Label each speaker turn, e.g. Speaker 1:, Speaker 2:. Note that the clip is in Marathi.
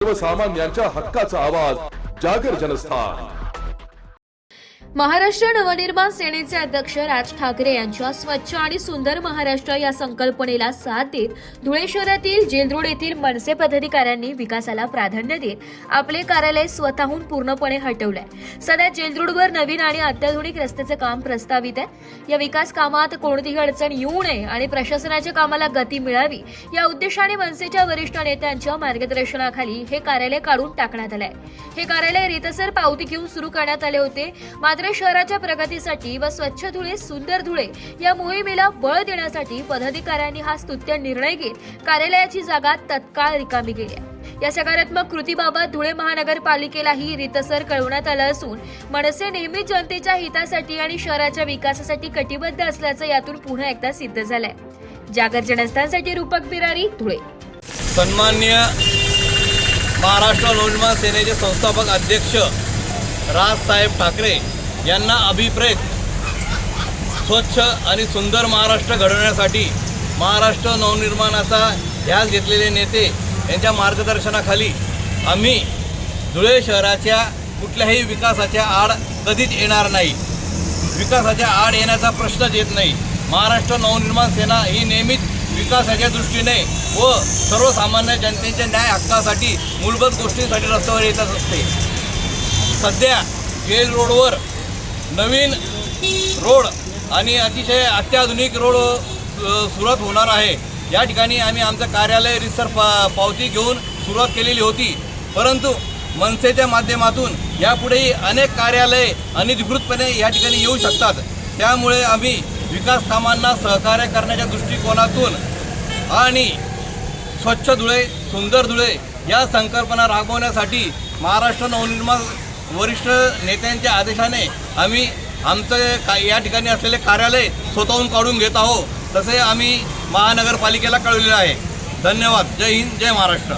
Speaker 1: सर्वसामान्यांच्या हक्काचा आवाज जागर जनस्थान।
Speaker 2: महाराष्ट्र नवनिर्माण सेनेचे अध्यक्ष राज ठाकरे यांच्या स्वच्छ आणि सुंदर महाराष्ट्र या संकल्पनेला साथ देत धुळे शहरातील जेलरोड येथील मनसे पदाधिकाऱ्यांनी विकासाला प्राधान्य देत आपले कार्यालय स्वतःहून पूर्णपणे हटवलंय। सध्या जेलरोडवर नवीन आणि अत्याधुनिक रस्त्याचे काम प्रस्तावित आहे। या विकास कामात कोणतीही अडचण येऊ नये आणि प्रशासनाच्या कामाला गती मिळावी या उद्देशाने मनसेच्या वरिष्ठ नेत्यांच्या मार्गदर्शनाखाली हे कार्यालय काढून टाकण्यात आलंय। हे कार्यालय रीतसर पावती घेऊन सुरू करण्यात आले होते। मात्र शहराच्या प्रगतीसाठी व स्वच्छ धुळे सुंदर धुळे या मोहिमेला बळ देण्यासाठी पदाधिकाऱ्यांनी हा स्तुत्य निर्णय घेत कार्यालयाची जागा तत्काळ रिकामी केली आहे। या सकारात्मक कृतीबाबत धुळे महानगरपालिकेलाही रीतसर कळवण्यात आलं असून मनसे नेहमी जनतेच्या हितासाठी आणि शहराच्या विकासासाठी कटिबद्ध असल्याचं यातून पुन्हा एकदा सिद्ध झालंय। जागर जनस्थानसाठी रूपक बिरारी, धुळे।
Speaker 3: सन्माननीय महाराष्ट्र नवनिर्माण सेनेचे संस्थापक अध्यक्ष राजसाहेब ठाकरे यांना अभिप्रेत स्वच्छ आणि सुंदर महाराष्ट्र घडवण्यासाठी महाराष्ट्र नवनिर्माणाचा ध्यास घेतलेले नेते यांच्या मार्गदर्शनाखाली आम्ही धुळे शहराच्या कुठल्याही विकासाच्या आड कधीच येणार नाही। विकासाच्या आड येण्याचा प्रश्नच येत नाही। महाराष्ट्र नवनिर्माण सेना ही नेहमीच विकासाच्या दृष्टीने व सर्वसामान्य जनतेच्या न्याय हक्कासाठी मूलभूत गोष्टींसाठी रस्त्यावर येतच असते। सध्या जेल रोडवर नवीन रोड आणि अतिशय अत्याधुनिक रोड सुरुवात होणार आहे। या ठिकाणी आम्ही आमचं कार्यालय रीतसर पावती घेऊन सुरुवात केलेली होती, परंतु मनसेच्या माध्यमातून यापुढेही अनेक कार्यालये अनधिकृतपणे या ठिकाणी येऊ शकतात। त्यामुळे आम्ही विकास कामांना सहकार्य करण्याच्या दृष्टिकोनातून आणि स्वच्छ धुळे सुंदर धुळे या संकल्पना राबवण्यासाठी महाराष्ट्र नवनिर्माण वरिष्ठ नेत्यांच्या आदेशाने आम्ही आमचं या ठिकाणी असलेले कार्यालय स्वतःहून काढून घेत आहोत। तसे आम्ही महानगरपालिकेला कळवलेलं आहे। धन्यवाद। जय हिंद, जय महाराष्ट्र।